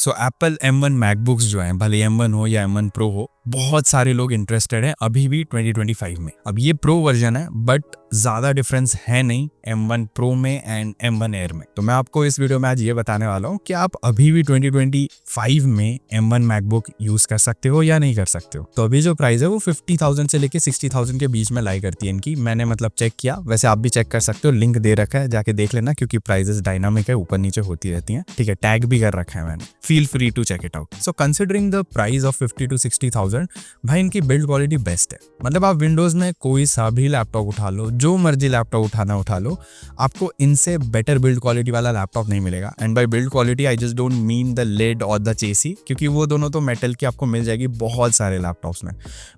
So Apple M1 MacBooks जो हैं, भले M1 हो या M1 Pro हो, बहुत सारे लोग इंटरेस्टेड हैं अभी भी 2025 में। अब ये प्रो वर्जन है बट ज़्यादा डिफरेंस है नहीं M1 Pro में एंड M1 Air में। तो मैं आपको इस वीडियो में आज ये बताने वाला हूँ कि आप अभी भी 2025 में M1 मैकबुक यूज़ कर सकते हो या नहीं कर सकते हो। तो अभी जो प्राइस है वो 50,000 से लेके 60,000 के बीच में लाई करती है इनकी। मैंने मतलब चेक किया, वैसे आप भी चेक कर सकते हो, लिंक दे रखा है, जाके देख लेना, क्योंकि प्राइजेस डायनामिक है, ऊपर नीचे होती रहती हैं। ठीक है, टैग भी कर रखा है मैंने, feel free to check it out. So considering the price of 50 to 60,000, भाई इनकी बिल्ड क्वालिटी बेस्ट है। मतलब आप विंडोज में कोई सा भी लैपटॉप उठा लो, जो मर्जी लैपटॉप उठा लो, आपको इनसे बेटर बिल्ड क्वालिटी वाला लैपटॉप नहीं मिलेगा। And by build quality I just don't mean the lid और द चेसी, क्योंकि वो दोनों तो मेटल की आपको मिल जाएगी बहुत सारे लैपटॉप्स में।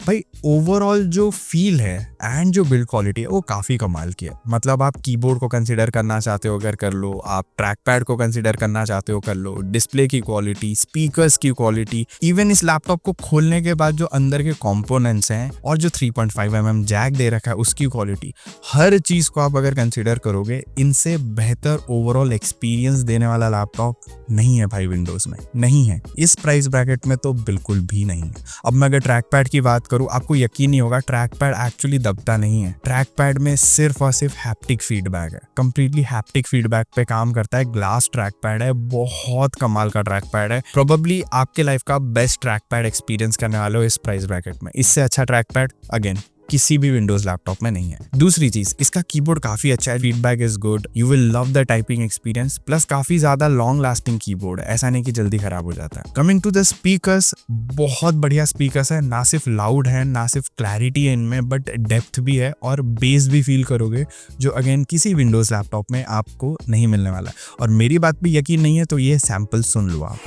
भाई ओवरऑल जो फील है एंड जो बिल्ड क्वालिटी है वो काफ़ी कमाल की है। मतलब आप कीबोर्ड को कंसिडर करना चाहते हो अगर कर लो, आप ट्रैक पैड को कंसिडर करना चाहते हो कर लो, डिस्प्ले की क्वालिटी, स्पीकर्स की क्वालिटी, इवन इस लैपटॉप को खोलने के बाद जो अंदर के कंपोनेंट्स हैं और जो 3.5mm जैक दे रखा है उसकी क्वालिटी, हर चीज़ को आप अगर कंसिडर करोगे, इनसे बेहतर ओवरऑल एक्सपीरियंस देने वाला लैपटॉप नहीं है भाई विंडोज़ में, नहीं है। इस प्राइस ब्रैकेट में तो बिल्कुल भी नहीं है। अब मैं अगर ट्रैक पैड की बात करूँ, आपको यकीन नहीं होगा, ट्रैक पैड एक्चुअली दबता नहीं है। ट्रैक पैड में सिर्फ और सिर्फ हैप्टिक फीडबैक है, कंप्लीटली हैप्टिक फीडबैक पे काम करता है। ग्लास ट्रैक पैड है, बहुत कमाल का ट्रैक पैड है। प्रोबेबली आपके लाइफ का बेस्ट ट्रैक पैड एक्सपीरियंस करने वाले हो इस प्राइस ब्रैकेट में। इससे अच्छा ट्रैक पैड अगेन किसी भी विंडोज लैपटॉप में नहीं है। दूसरी चीज, इसका कीबोर्ड काफी अच्छा है, feedback is good, you will love the typing experience, plus काफी ज्यादा लॉन्ग लास्टिंग कीबोर्ड है, ऐसा नहीं कि जल्दी खराब हो जाता है। कमिंग टू द स्पीकर्स, बहुत बढ़िया स्पीकर्स है, ना सिर्फ लाउड है, ना सिर्फ क्लैरिटी है इनमें, बट डेप्थ भी है और बेस भी फील करोगे, जो अगेन किसी विंडोज लैपटॉप में आपको नहीं मिलने वाला है। और मेरी बात भी यकीन नहीं है तो ये सैंपल सुन लो आप।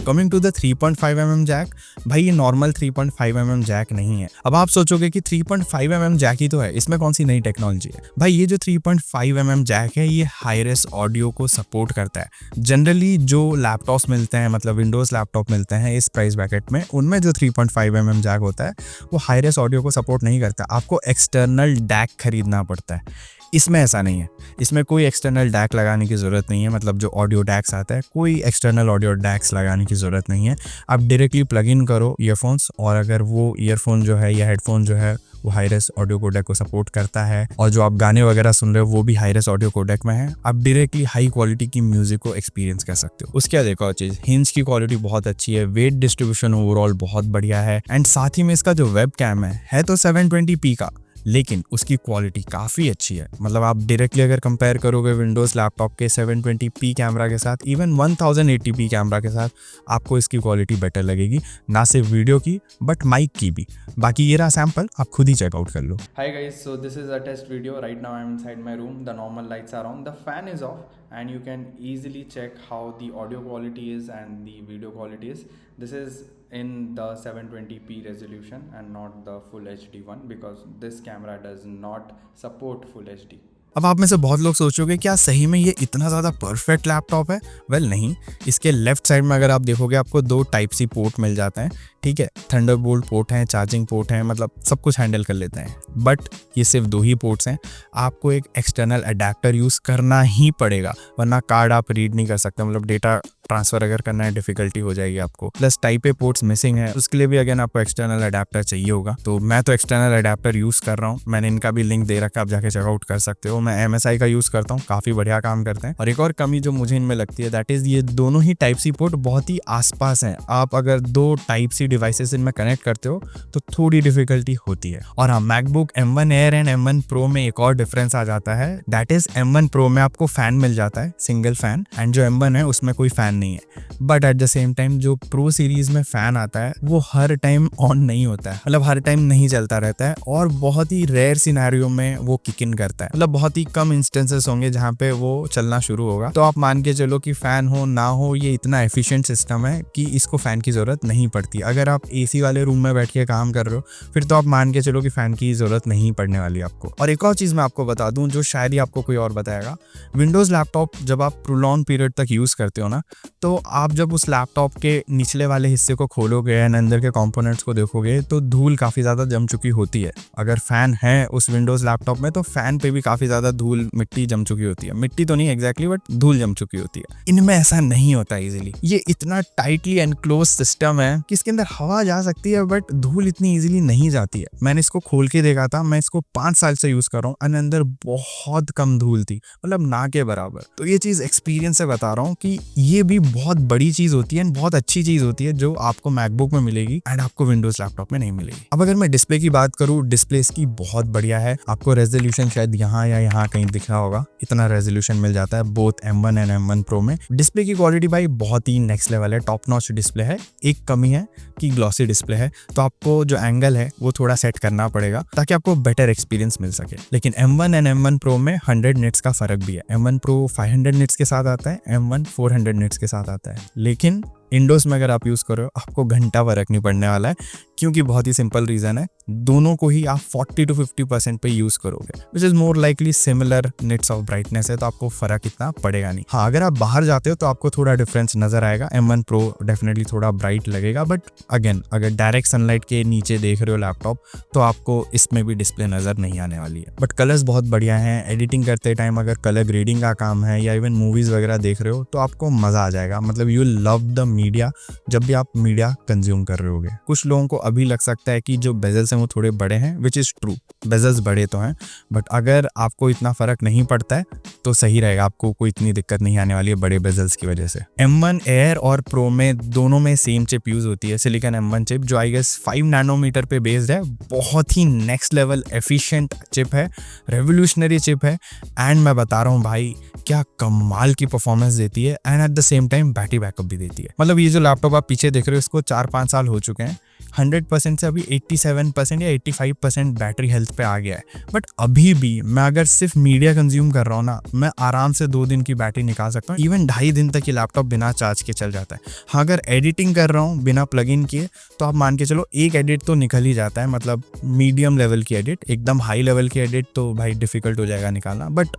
Coming to the 3.5mm Jack, भाई ये नॉर्मल 3.5mm जैक नहीं है। अब आप सोचोगे कि 3.5mm जैक ही तो है, इसमें कौन सी नई टेक्नोलॉजी है। भाई ये जो 3.5mm जैक है ये हाई रेस ऑडियो को सपोर्ट करता है। जनरली जो लैपटॉप्स मिलते हैं, मतलब विंडोज लैपटॉप मिलते हैं इस प्राइस ब्रैकेट में, उनमें जो 3.5mm जैक होता है वो हाई रेस ऑडियो को सपोर्ट नहीं करता, आपको एक्सटर्नल डैक खरीदना पड़ता है। इसमें ऐसा नहीं है, इसमें कोई एक्सटर्नल डैक लगाने की ज़रूरत नहीं है। मतलब जो ऑडियो डैक्स आता है, कोई एक्सटर्नल ऑडियो डैक्स लगाने की ज़रूरत नहीं है। आप डायरेक्टली प्लग इन करो ईयरफोन्स, और अगर वो ईयरफोन जो है या हेडफोन जो है वो हाई रेस ऑडियो कोडेक को सपोर्ट करता है, और जो आप गाने वगैरह सुन रहे हो वो भी हाई रेस ऑडियो कोडेक में है, आप डायरेक्टली हाई क्वालिटी की म्यूजिक को एक्सपीरियंस कर सकते हो। उसके बाद एक और चीज़, हिंज की क्वालिटी बहुत अच्छी है, वेट डिस्ट्रीब्यूशन ओवरऑल बहुत बढ़िया है, एंड साथ ही में इसका जो वेब कैम है तो 720p का, लेकिन उसकी क्वालिटी काफ़ी अच्छी है। मतलब आप डायरेक्टली अगर कंपेयर करोगे विंडोज़ लैपटॉप के 720p कैमरा के साथ, इवन 1080p कैमरा के साथ, आपको इसकी क्वालिटी बेटर लगेगी, ना सिर्फ वीडियो की बट माइक की भी। बाकी ये रहा सैम्पल, आप खुद ही चेकआउट कर लो। Hi guys, so this is a test video. Right now I'm inside my room, the normal lights are on, the fan is off, and you can easily check how the audio quality is and the video quality is. This is in the 720p resolution and not the full HD one, because this camera does not support full HD. अब आप में से बहुत लोग सोचोगे क्या सही में ये इतना ज़्यादा परफेक्ट लैपटॉप है। वेल नहीं, इसके लेफ्ट साइड में अगर आप देखोगे आपको दो टाइप सी पोर्ट मिल जाते हैं। ठीक है, थंडरबोल्ट पोर्ट हैं, चार्जिंग पोर्ट हैं, मतलब सब कुछ हैंडल कर लेते हैं। बट ये सिर्फ दो ही पोर्ट्स हैं, आपको एक एक्सटर्नल अडेप्टर यूज़ करना ही पड़ेगा, वरना कार्ड आप रीड नहीं कर सकते। मतलब डेटा ट्रांसफ़र अगर करना है डिफिकल्टी हो जाएगी आपको। Plus type A ports missing है, उसके लिए भी अगेन आपको एक्सटर्नल अडेप्टर चाहिए होगा। तो मैं तो एक्सटर्नल अडेप्टर यूज़ कर रहा हूँ, मैंने इनका भी लिंक दे रखा है, आप जाके चेकआउट कर सकते हो। मैं MSI का यूज़ करता हूँ, काफ़ी बढ़िया काम करते हैं। और एक और कमी जो मुझे इनमें लगती है, दैट इज़ ये दोनों ही टाइप सी पोर्ट बहुत ही आसपास हैं। आप अगर दो टाइप सी डिवाइसेस इनमें कनेक्ट करते हो तो थोड़ी डिफिकल्टी होती है। और हाँ, MacBook M1 Air and M1 Pro में एक और डिफरेंस आ जाता है, दैट इज़ M1 Pro में आपको फ़ैन मिल जाता है, सिंगल फ़ैन, एंड जो M1 है उसमें कोई फ़ैन फ़ैन नहीं है। But at the same time जो प्रो सीरीज़ में फ़ैन आता है वो हर टाइम ऑन नहीं होता है, मतलब हर टाइम नहीं चलता रहता है, और बहुत ही रेयर सिनेरियो में वो किक इन करता है। मतलब बहुत ही कम इंस्टेंसेस होंगे जहाँ पे वो चलना शुरू होगा। तो आप मान के चलो कि फ़ैन हो ना हो, ये इतना एफिशिएंट सिस्टम है कि इसको फ़ैन की ज़रूरत नहीं पड़ती। अगर आप एसी वाले रूम में बैठ के काम कर रहे हो फिर तो आप मान के चलो कि फ़ैन की ज़रूरत नहीं पड़ने वाली आपको। और एक और चीज़ मैं आपको बता दूं जो शायद ही आपको कोई और बताएगा, विंडोज़ लैपटॉप जब आप प्रोलॉन्ग पीरियड तक यूज़ करते हो ना, तो आप जब उस लैपटॉप के निचले वाले हिस्से को खोलोगे एंड अंदर के कंपोनेंट्स को देखोगे तो धूल काफ़ी ज़्यादा जम चुकी होती है। अगर फ़ैन है उस विंडोज़ लैपटॉप में तो फ़ैन पे भी काफ़ी ज़्यादा धूल मिट्टी जम चुकी होती है। मिट्टी तो नहीं एग्जैक्टली बट धूल जम चुकी होती है। इनमें ऐसा नहीं होता इजीली। ये इतना टाइटली एनक्लोज सिस्टम है कि इसके अंदर हवा जा सकती है बट धूल इतनी इजीली नहीं जाती है। मैंने इसको खोल के देखा था, मैं इसको 5 साल से यूज़ कर रहा हूँ और अंदर बहुत कम धूल थी, मतलब ना के बराबर। तो ये चीज़ एक्सपीरियंस से बता रहा हूँ कि ये भी बहुत बड़ी चीज़ होती है, बहुत अच्छी चीज़ होती है जो आपको मैकबुक में मिलेगी एंड आपको विंडोज़ लैपटॉप में नहीं मिलेगी। अब अगर मैं डिस्प्ले की बात करूँ, डिस्प्ले इसकी बहुत बढ़िया है। आपको रेजोल्यूशन शायद यहाँ या यहाँ कहीं दिख रहा होगा, इतना रेजोल्यूशन मिल जाता है both M1 and M1 Pro में। डिस्प्ले की क्वालिटी भाई बहुत ही नेक्स्ट लेवल है, टॉप नॉच डिस्प्ले है। एक कमी है कि ग्लॉसी डिस्प्ले है, तो आपको जो एंगल है वो थोड़ा सेट करना पड़ेगा ताकि आपको बेटर एक्सपीरियंस मिल सके। लेकिन M1 एंड M1 Pro में 100 निट्स का फर्क भी है। M1 Pro 500 निट्स के साथ आता है, M1 400 निट्स के साथ आता है। लेकिन विंडोज़ में अगर आप यूज़ करो आपको घंटा फर्क नहीं पड़ने वाला है, क्योंकि बहुत ही सिंपल रीज़न है, दोनों को ही आप 40 to 50% पे यूज़ करोगे, which is more likely similar nits of brightness है, तो आपको फ़र्क इतना पड़ेगा नहीं। हाँ, अगर आप बाहर जाते हो तो आपको थोड़ा डिफरेंस नज़र आएगा। M1 Pro डेफिनेटली थोड़ा ब्राइट लगेगा, बट अगेन अगर डायरेक्ट सनलाइट के नीचे देख रहे हो लैपटॉप तो आपको इसमें भी डिस्प्ले नज़र नहीं आने वाली है। बट कलर्स बहुत बढ़िया हैं। एडिटिंग करते टाइम अगर कलर ग्रेडिंग का काम है या इवन मूवीज़ वगैरह देख रहे हो तो आपको मज़ा आ जाएगा। मतलब यू लव द मीडिया जब भी आप मीडिया कंज्यूम कर रहे होगे। कुछ लोगों को अभी लग सकता है कि जो बेजल्स हैं वो थोड़े बड़े हैं, विच इज़ ट्रू, बेजल्स बड़े तो हैं, बट अगर आपको इतना फ़र्क नहीं पड़ता है तो सही रहेगा, आपको कोई इतनी दिक्कत नहीं आने वाली है बड़े बेजल्स की वजह से। M1 Air और Pro में दोनों में सेम चिप यूज़ होती है, सिलिकॉन M1 चिप, जो आई गेस 5 नैनोमीटर पे बेस्ड है। बहुत ही नेक्स्ट लेवल एफिशिएंट चिप है, रेवोल्यूशनरी चिप है, एंड मैं बता रहा हूँ भाई क्या कमाल की परफॉर्मेंस देती है and at the same time battery backup भी देती है। मतलब ये जो लैपटॉप आप पीछे देख रहे हो इसको 4-5 साल हो चुके हैं, 100% से अभी 87% या 85% बैटरी हेल्थ पे आ गया है। बट अभी भी मैं अगर सिर्फ मीडिया कंज्यूम कर रहा हूँ ना, मैं आराम से 2 दिन की बैटरी निकाल सकता हूँ। इवन 2.5 दिन तक ये लैपटॉप बिना चार्ज के चल जाता है। हाँ, अगर एडिटिंग कर रहा हूँ बिना प्लग इन किए तो आप मान के चलो एक एडिट तो निकल ही जाता है, मतलब मीडियम लेवल की एडिट। एकदम हाई लेवल की एडिट तो भाई डिफिकल्ट हो जाएगा निकालना। बट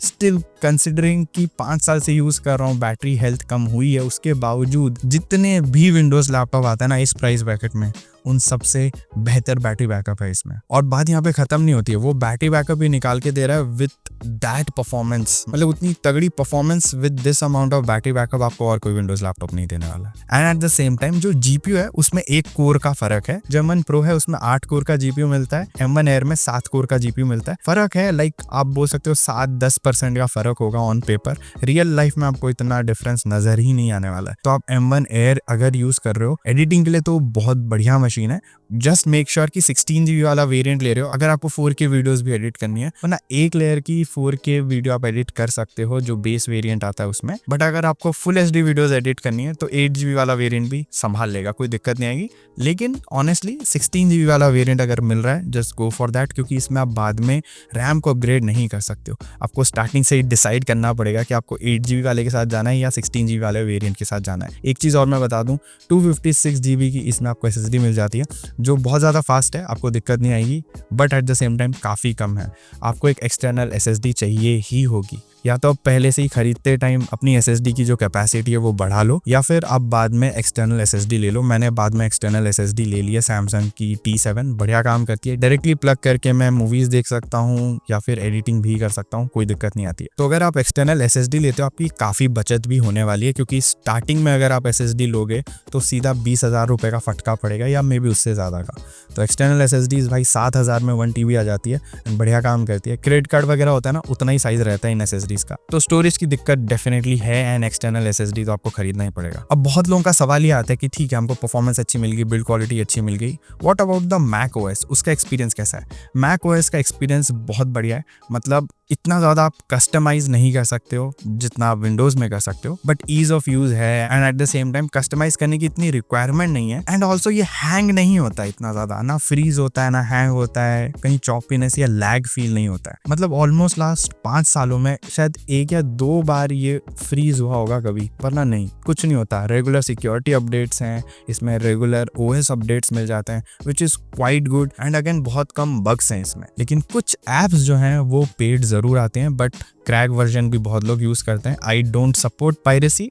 स्टिल कंसिडरिंग कि 5 साल से यूज़ कर रहा हूँ, बैटरी हेल्थ कम हुई है, उसके बावजूद जितने भी विंडोज़ लैपटॉप आता है ना इस प्राइस ब्रैकेट में, उन सबसे बेहतर बैटरी बैकअप है इसमें। और बात यहाँ पे खत्म नहीं होती है, वो बैटरी बैकअप भी निकाल के दे रहा है विद दैट परफॉर्मेंस। मतलब उतनी तगड़ी performance with this amount of battery backup आपको और कोई विंडोज लैपटॉप नहीं देने वाला। And at the same time जो जीपीयू है उसमें 1 कोर का फर्क है। जो M1 Pro है उसमें 8 कोर का जीपीयू मिलता है, M1 Air में 7 कोर का जीपीयू मिलता है। फर्क है लाइक आप बोल सकते हो 7-10% का फर्क होगा ऑन पेपर। रियल लाइफ में आपको इतना डिफरेंस नजर ही नहीं आने वाला है। तो आप M1 Air अगर यूज कर रहे हो एडिटिंग के लिए तो बहुत बढ़िया मशीन है। जस्ट मेक श्योर कि 16 GB वाला वेरिएंट ले रहे हो अगर आपको 4K वीडियोस भी एडिट करनी है, वरना एक लेयर की 4K वीडियो आप एडिट कर सकते हो जो बेस वेरिएंट आता है उसमें। बट अगर आपको फुल HD वीडियोस एडिट करनी है तो 8 GB वाला वेरिएंट भी संभाल लेगा, कोई दिक्कत नहीं आएगी। लेकिन ऑनेस्टली 16 GB वाला वेरिएंट अगर मिल रहा है जस्ट गो फॉर दैट, क्योंकि इसमें आप बाद में रैम को अपग्रेड नहीं कर सकते हो। आपको स्टार्टिंग से ही डिसाइड करना पड़ेगा कि आपको 8 GB वाले के साथ जाना है या 16 GB वाले वेरिएंट के साथ जाना है। एक चीज़ और मैं बता दूं, 256 GB की इसमें आपको SSD मिल जाती है जो बहुत ज़्यादा फास्ट है, आपको दिक्कत नहीं आएगी, but at the same time काफ़ी कम है। आपको एक एक्सटर्नल SSD चाहिए ही होगी, या तो आप पहले से ही खरीदते टाइम अपनी SSD की जो कैपेसिटी है वो बढ़ा लो, या फिर आप बाद में एक्सटर्नल SSD ले लो। मैंने बाद में एक्सटर्नल SSD ले लिया, सैमसंग की T7 बढ़िया काम करती है। डायरेक्टली प्लग करके मैं मूवीज़ देख सकता हूँ या फिर एडिटिंग भी कर सकता हूँ, कोई दिक्कत नहीं आती है। तो अगर आप एक्सटर्नल SSD लेते हो आपकी काफ़ी बचत भी होने वाली है, क्योंकि स्टार्टिंग में अगर आप SSD लोगे तो सीधा 20,000 रुपये का फटका पड़ेगा या मे बी उससे ज़्यादा का। तो एक्सटर्नल SSD भाई 7,000 में 1 TB आ जाती है, बढ़िया काम करती है। क्रेडिट कार्ड वगैरह होता है ना, उतना ही साइज़ रहता है इन SSDs का। तो स्टोरेज की दिक्कत डेफिनेटली है एंड एक्सटर्नल SSD तो आपको खरीदना ही पड़ेगा। अब बहुत लोगों का सवाल ये आता है कि ठीक है हमको परफॉर्मेंस अच्छी मिल गई, बिल्ड क्वालिटी अच्छी मिल गई, what about the Mac OS, उसका एक्सपीरियंस कैसा है? मैक OS का एक्सपीरियंस बहुत बढ़िया है। मतलब इतना ज़्यादा आप कस्टमाइज नहीं कर सकते हो जितना आप विंडोज़ में कर सकते हो, बट ईज ऑफ यूज़ है and at the same time customise करने की इतनी रिक्वायरमेंट नहीं है। एंड ऑल्सो ये हैंग नहीं होता इतना ज़्यादा, ना फ्रीज होता है ना हैंग होता है, कहीं चॉपीनेस या लैग फील नहीं होता है। मतलब ऑलमोस्ट लास्ट 5 सालों में शायद 1 या 2 बार ये फ्रीज हुआ होगा कभी, वरना नहीं, कुछ नहीं होता। रेगुलर सिक्योरिटी अपडेट्स हैं इसमें, रेगुलर ओएस अपडेट्स मिल जाते हैं which is quite good and again बहुत कम बग्स हैं इसमें। लेकिन कुछ ऐप्स जो हैं वो पेड ज़रूर आते हैं, बट क्रैक वर्जन भी बहुत लोग यूज़ करते हैं। I don't support piracy,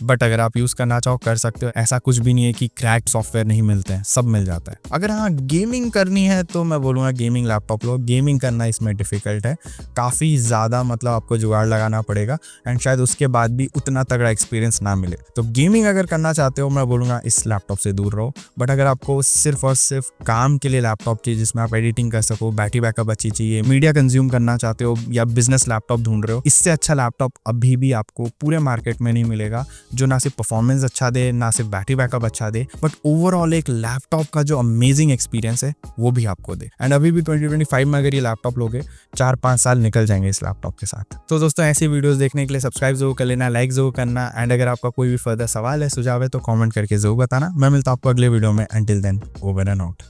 but अगर आप यूज़ करना चाहो कर सकते हो। ऐसा कुछ भी नहीं है कि क्रैक सॉफ्टवेयर नहीं मिलते हैं, सब मिल जाता है। अगर हाँ गेमिंग करनी है तो मैं बोलूँगा गेमिंग लैपटॉप लो। गेमिंग करना इसमें डिफ़िकल्ट है, काफ़ी ज़्यादा मतलब आपको जुगाड़ लगाना पड़ेगा एंड शायद उसके बाद भी उतना तगड़ा एक्सपीरियंस ना मिले। तो गेमिंग अगर करना चाहते हो मैं बोलूँगा इस लैपटॉप से दूर रहो। बट अगर आपको सिर्फ और सिर्फ काम के लिए लैपटॉप चाहिए जिसमें आप एडिटिंग कर सको, बैटरी बैकअप अच्छी चाहिए, मीडिया कंज्यूम करना चाहते हो या बिजनेस लैपटॉप ढूंढ रहे हो, इससे अच्छा लैपटॉप अभी भी आपको पूरे मार्केट में नहीं मिलेगा जो ना सिर्फ परफॉर्मेंस अच्छा दे, ना सिर्फ बैटरी बैकअप अच्छा दे, बट ओवरऑल एक लैपटॉप का जो अमेजिंग एक्सपीरियंस है वो भी आपको दे। एंड अभी भी 2025 में अगर ये लैपटॉप लोगे 4-5 साल निकल जाएंगे इस लैपटॉप के साथ। तो दोस्तों ऐसी वीडियोस देखने के लिए सब्सक्राइब जरूर कर लेना, लाइक जरूर करना एंड अगर आपका कोई भी फर्दर सवाल है, सुझाव है तो कमेंट करके जरूर बताना। मैं मिलता हूं आपको अगले वीडियो में। Until then, over and out.